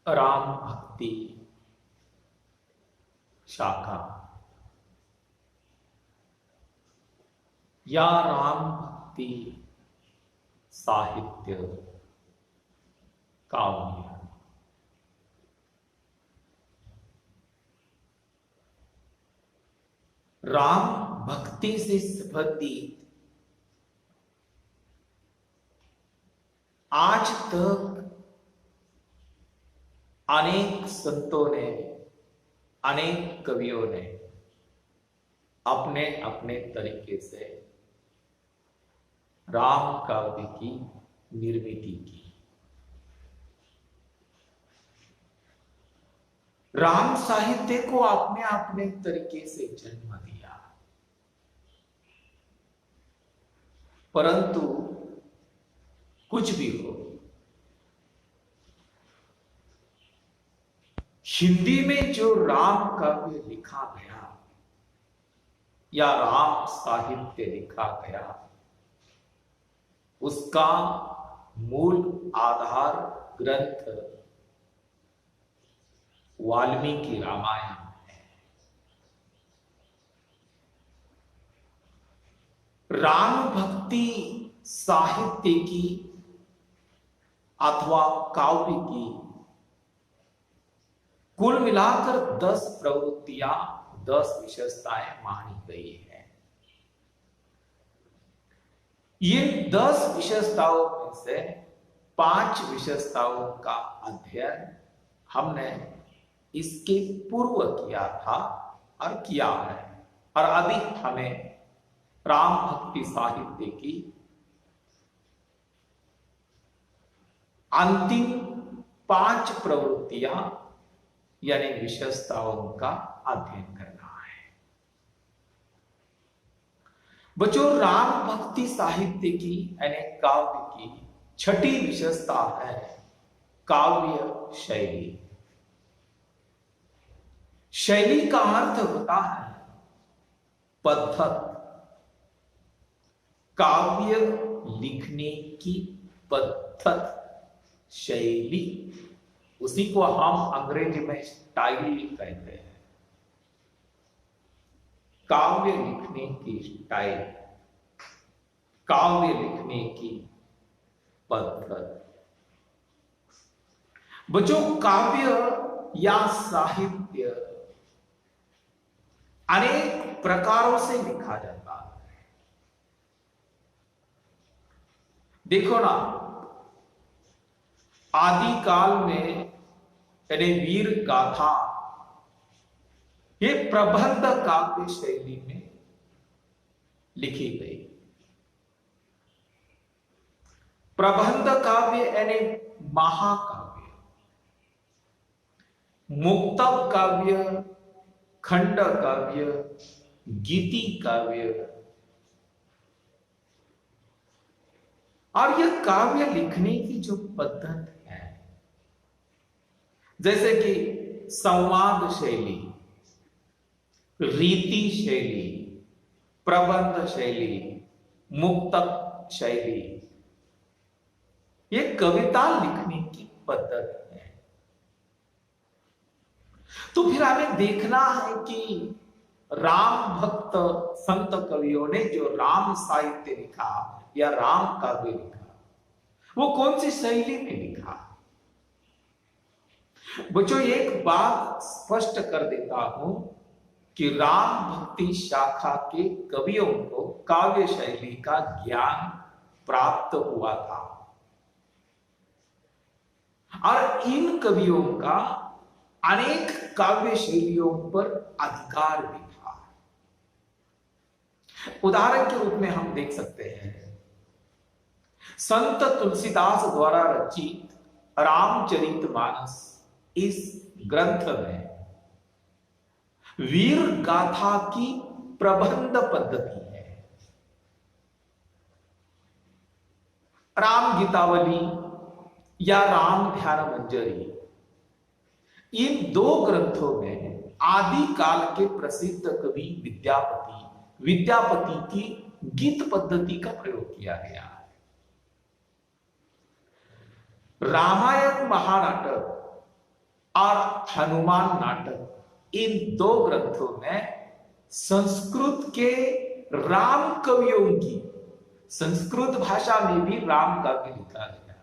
राम भक्ति शाखा या राम भक्ति साहित्य काव्य। राम भक्ति से संबंधित आज तक अनेक संतों ने, अनेक कवियों ने अपने अपने तरीके से राम काव्य की निर्मित की। राम साहित्य को अपने अपने तरीके से जन्म दिया, परंतु कुछ भी हो, हिंदी में जो राम काव्य लिखा गया या राम साहित्य लिखा गया, उसका मूल आधार ग्रंथ वाल्मीकि रामायण है। राम भक्ति साहित्य की अथवा काव्य की कुल मिलाकर 10 प्रवृत्तियां, 10 विशेषताएं मानी गई है। इन 10 विशेषताओं में से 5 विशेषताओं का अध्ययन हमने इसके पूर्व किया था और किया है, और अभी हमें राम भक्ति साहित्य की अंतिम 5 प्रवृत्तियां यानी विशेषताओं का अध्ययन करना है। बच्चों, राम भक्ति साहित्य की यानी काव्य की छठी विशेषता है काव्य शैली। शैली का अर्थ होता है पद्धत, काव्य लिखने की पद्धत, शैली। उसी को हम अंग्रेजी में स्टाइल कहते हैं। काव्य लिखने की स्टाइल, काव्य लिखने की पद्धत। बच्चों, काव्य या साहित्य अनेक प्रकारों से लिखा जाता है। देखो ना, आदि काल में यानी वीर गाथा ये प्रबंध काव्य शैली में लिखी गई। प्रबंध काव्य यानी महाकाव्य, मुक्तक काव्य, खंड काव्य, गीति काव्य, और यह काव्य लिखने की जो पद्धत है, जैसे कि संवाद शैली, रीति शैली, प्रबंध शैली, मुक्तक शैली, ये कविता लिखने की पद्धत है। तो फिर हमें देखना है कि राम भक्त संत कवियों ने जो राम साहित्य लिखा या राम काव्य लिखा, वो कौन सी शैली में लिखा। बच्चों, एक बात स्पष्ट कर देता हूं कि राम भक्ति शाखा के कवियों को काव्य शैली का ज्ञान प्राप्त हुआ था, और इन कवियों का अनेक काव्य शैलियों पर अधिकार भी था। उदाहरण के रूप में हम देख सकते हैं संत तुलसीदास द्वारा रचित रामचरितमानस, इस ग्रंथ में वीर गाथा की प्रबंध पद्धति है। राम गीतावली या राम ध्यान मंजरी, इन 2 ग्रंथों में आदि काल के प्रसिद्ध कवि विद्यापति की गीत पद्धति का प्रयोग किया गया है। रामायण महानाटक और हनुमान नाटक, इन दो ग्रंथों में संस्कृत के राम कवियों की, संस्कृत भाषा में भी राम काव्य लिखा गया,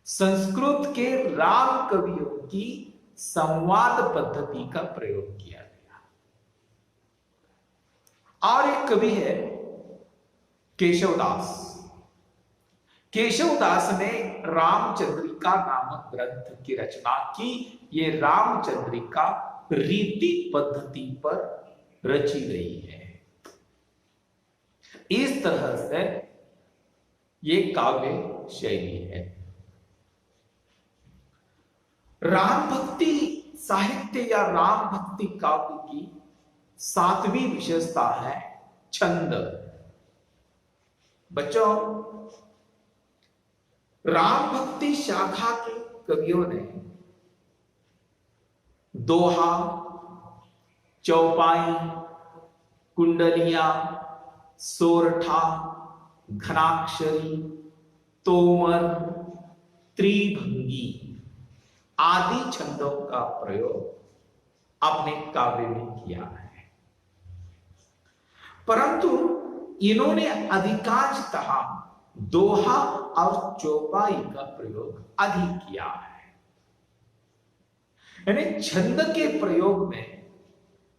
संस्कृत के राम कवियों की संवाद पद्धति का प्रयोग किया गया। और एक कवि है केशवदास। केशवदास ने रामचंद्रिका नामक ग्रंथ की रचना की। ये रामचंद्रिका रीति पद्धति पर रची गई है। इस तरह से ये काव्य शैली है। राम भक्ति साहित्य या राम भक्ति काव्य की सातवीं विशेषता है छंद। बच्चों, राम भक्ति शाखा के कवियों ने दोहा, चौपाई, कुंडलियां, सोरठा, घनाक्षरी, तोमर, त्रिभंगी आदि छंदों का प्रयोग अपने काव्य में किया है। परंतु इन्होंने अधिकांशतः दोहा और चौपाई का प्रयोग अधिक किया है। यानी छंद के प्रयोग में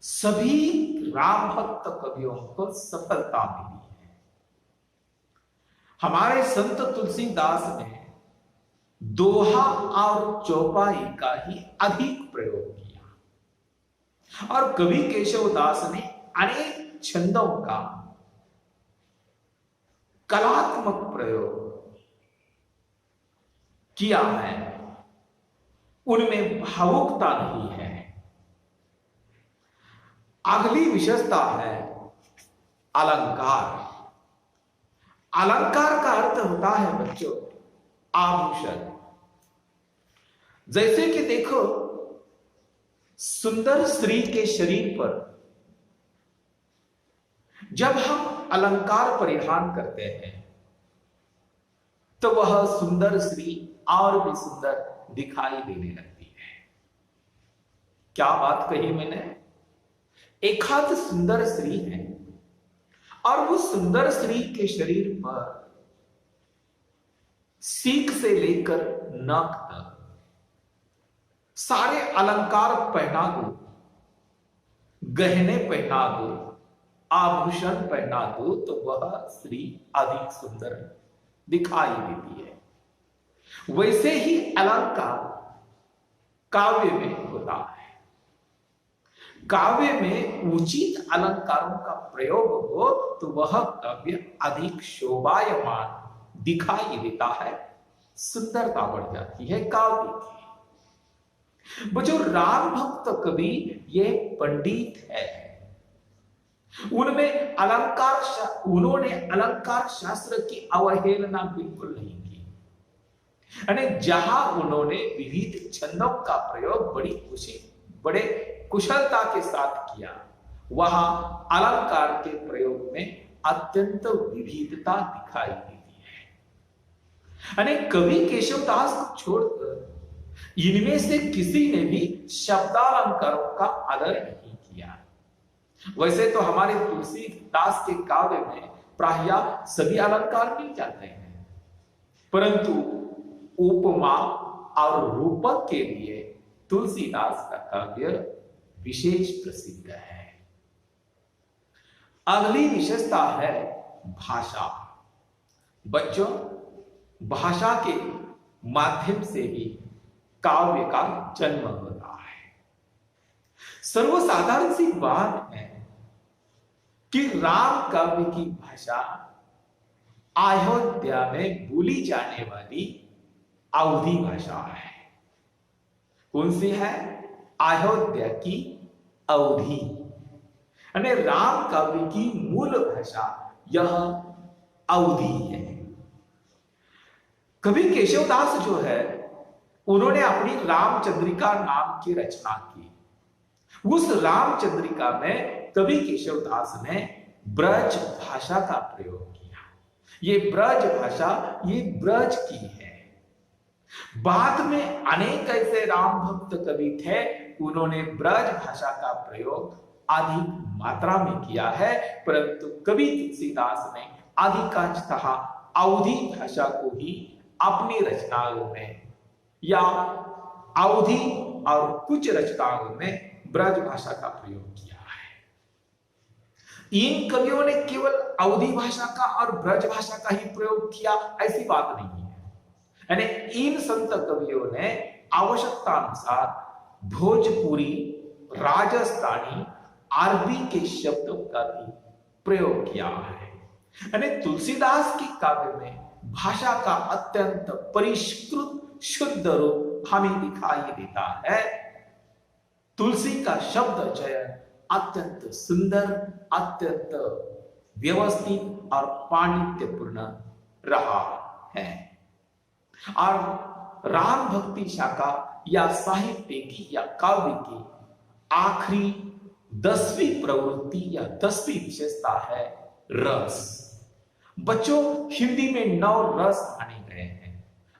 सभी राम भक्त कवियों को सफलता मिली है। हमारे संत तुलसीदास ने दोहा और चौपाई का ही अधिक प्रयोग किया और कवि केशवदास ने अनेक छंदों का कलात्मक प्रयोग किया है। उनमें भावुकता नहीं है। अगली विशेषता है अलंकार। अलंकार का अर्थ होता है बच्चों आभूषण। जैसे कि देखो, सुंदर स्त्री के शरीर पर जब हम अलंकार परिधान करते हैं तो वह सुंदर स्त्री और भी सुंदर दिखाई देने लगती है। क्या बात कही मैंने? एक हाथ सुंदर स्त्री है और वो सुंदर स्त्री के शरीर पर सीख से लेकर नख तक सारे अलंकार पहना दो, गहने पहना दो, आभूषण पहना दो तो वह स्त्री अधिक सुंदर दिखाई देती है। वैसे ही अलंकार काव्य में होता है। काव्य में उचित अलंकारों का प्रयोग हो तो वह काव्य अधिक शोभायमान दिखाई देता है, सुंदरता बढ़ जाती है काव्य की। जो राम भक्त कवि ये पंडित है, उन्होंने अलंकार शास्त्र की अवहेलना बिल्कुल नहीं की। यानी जहां उन्होंने विविध छंदों का प्रयोग बड़े कुशलता के साथ किया, वहां अलंकार के प्रयोग में अत्यंत विविधता दिखाई देती है। यानी कवि केशवदास को छोड़कर इनमें से किसी ने भी शब्दालंकारों का आदर नहीं किया। वैसे तो हमारे तुलसीदास के काव्य में प्रायः सभी अलंकार मिल जाते हैं, परंतु उपमा और रूपक के लिए तुलसीदास का काव्य विशेष प्रसिद्ध है। अगली विशेषता है भाषा। बच्चों, भाषा के माध्यम से ही काव्य का जन्म होता है। सर्वसाधारण सी बात है कि राम काव्य की भाषा अयोध्या में बोली जाने वाली अवधी भाषा है। कौन सी है? अयोध्या की अवधी। यानी राम काव्य की मूल भाषा यह अवधी है। कवि केशवदास जो है, उन्होंने अपनी रामचंद्रिका नाम की रचना की। उस रामचंद्रिका में कवि केशवदास ने ब्रज भाषा का प्रयोग किया। ये ब्रज भाषा ये ब्रज की है। बाद में अनेक ऐसे राम भक्त कवि थे, उन्होंने ब्रज भाषा का प्रयोग अधिक मात्रा में किया है, परंतु कवि तुलसीदास ने अधिकांशतः अवधी भाषा को ही अपनी रचनाओं में या अवधी और कुछ रचनाओं में ब्रज भाषा का प्रयोग किया है। इन कवियों ने केवल अवधी भाषा का और ब्रज भाषा का ही प्रयोग किया ऐसी बात नहीं है। यानी इन संत कवियों ने आवश्यकता अनुसार भोजपुरी, राजस्थानी, अरबी के शब्दों का भी प्रयोग किया है। यानी तुलसीदास की काव्य में भाषा का अत्यंत परिष्कृत शुद्ध रूप हमें दिखाई देता है। तुलसी का शब्द चयन अत्यंत सुंदर, अत्यंत व्यवस्थित और पांडित्यपूर्ण रहा है। और राम भक्ति शाखा या साहित्य की या काव्य की आखिरी 10वीं प्रवृत्ति या 10वीं विशेषता है रस। बच्चों, हिंदी में 9 रस माने गए हैं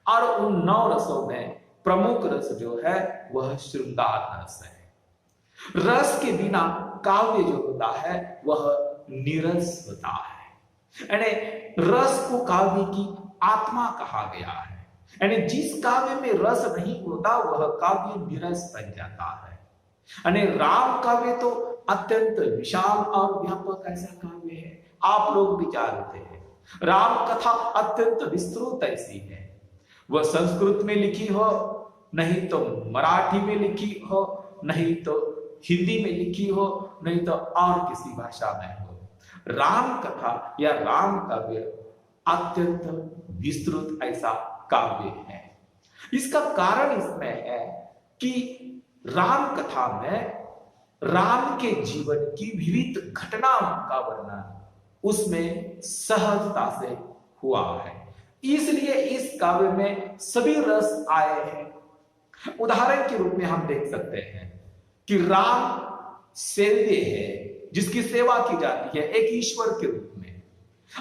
और उन 9 रसों में प्रमुख रस जो है वह श्रृंगार रस है। रस के बिना काव्य जो होता है वह नीरस होता है। यानी रस को काव्य की आत्मा कहा गया है। यानी जिस काव्य में रस नहीं होता वह काव्य नीरस बन जाता है। यानी राम काव्य तो अत्यंत विशाल और व्यापक ऐसा काव्य है, आप लोग भी जानते हैं। राम कथा अत्यंत विस्तृत ऐसी है, वह संस्कृत में लिखी हो, नहीं तो मराठी में लिखी हो, नहीं तो हिंदी में लिखी हो, नहीं तो और किसी भाषा में हो। राम कथा या राम काव्य अत्यंत विस्तृत ऐसा काव्य है। इसका कारण इसमें है कि राम कथा में राम के जीवन की विविध घटनाओं का वर्णन उसमें सहजता से हुआ है, इसलिए इस काव्य में सभी रस आए हैं। उदाहरण के रूप में हम देख सकते हैं कि राम सेव्य है, जिसकी सेवा की जाती है एक ईश्वर के रूप में,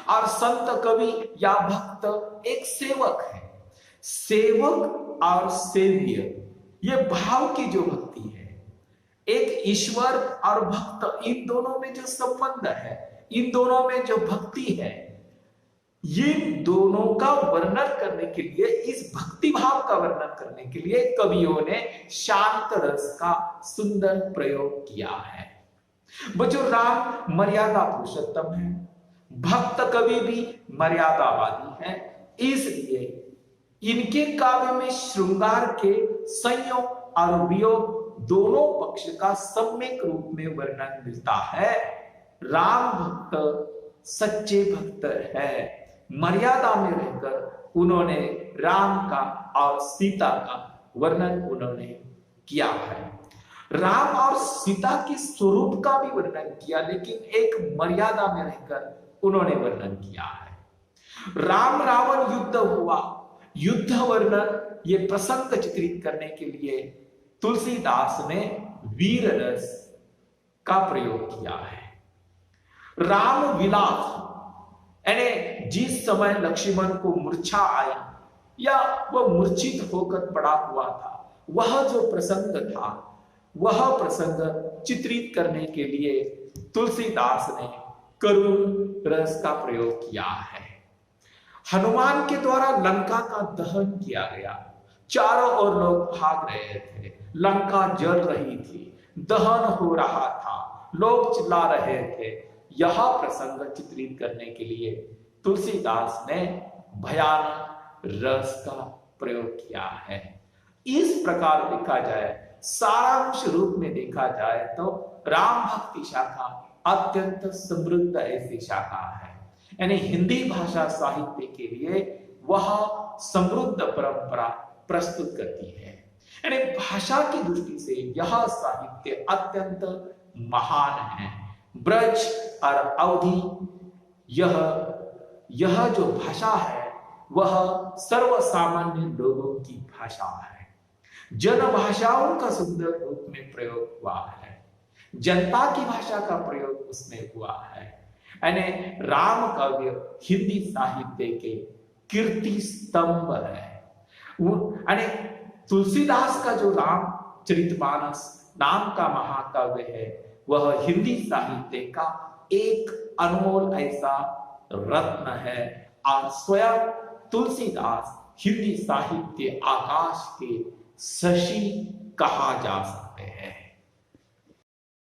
और संत कवि या भक्त एक सेवक है। सेवक और सेव्य ये भाव की जो भक्ति है, एक ईश्वर और भक्त, इन दोनों में जो संबंध है, इन दोनों में जो भक्ति है, ये दोनों का वर्णन करने के लिए, इस भक्ति भाव का वर्णन करने के लिए कवियों ने शांत रस का सुंदर प्रयोग किया है। बच्चों, राम मर्यादा पुरुषोत्तम है, भक्त कवि भी मर्यादावादी है, इसलिए इनके काव्य में श्रृंगार के संयोग और वियोग दोनों पक्ष का सम्यक रूप में वर्णन मिलता है। राम भक्त सच्चे भक्त है, मर्यादा में रहकर उन्होंने राम का और सीता का वर्णन उन्होंने किया है। राम और सीता के स्वरूप का भी वर्णन किया, लेकिन एक मर्यादा में रहकर उन्होंने वर्णन किया है। राम रावण युद्ध हुआ, युद्ध वर्णन ये प्रसंग चित्रित करने के लिए तुलसीदास ने वीर रस का प्रयोग किया है। राम विलाप, यानी जिस समय लक्ष्मण को मूर्छा आई या वह मूर्छित होकर पड़ा हुआ था, वह जो प्रसंग था, वह प्रसंग चित्रित करने के लिए तुलसीदास ने करुण रस का प्रयोग किया है। हनुमान के द्वारा लंका का दहन किया गया, चारों ओर लोग भाग रहे थे, लंका जल रही थी, दहन हो रहा था, लोग चिल्ला रहे थे। यह प्रसंग चित्रित करने के लिए तुलसीदास ने भयानक रस का प्रयोग किया है। इस प्रकार देखा जाए, सारांश रूप में देखा जाए तो राम भक्ति शाखा अत्यंत समृद्ध ऐसी शाखा है। यानी हिंदी भाषा साहित्य के लिए वह समृद्ध परंपरा प्रस्तुत करती है। यानी भाषा की दृष्टि से यह साहित्य अत्यंत महान है। ब्रज और अवधी, यह जो भाषा है वह सर्वसामान्य लोगों की भाषा है। जन भाषाओं का सुंदर रूप में प्रयोग हुआ है, जनता की भाषा का प्रयोग उसमें हुआ है। यानी राम काव्य हिंदी साहित्य के कीर्ति स्तंभ है। आणि तुलसीदास का जो रामचरितमानस नाम का महाकाव्य है वह हिंदी साहित्य का एक अनमोल ऐसा रत्न है और स्वयं तुलसीदास हिंदी साहित्य आकाश के शशि कहा जा सकते हैं।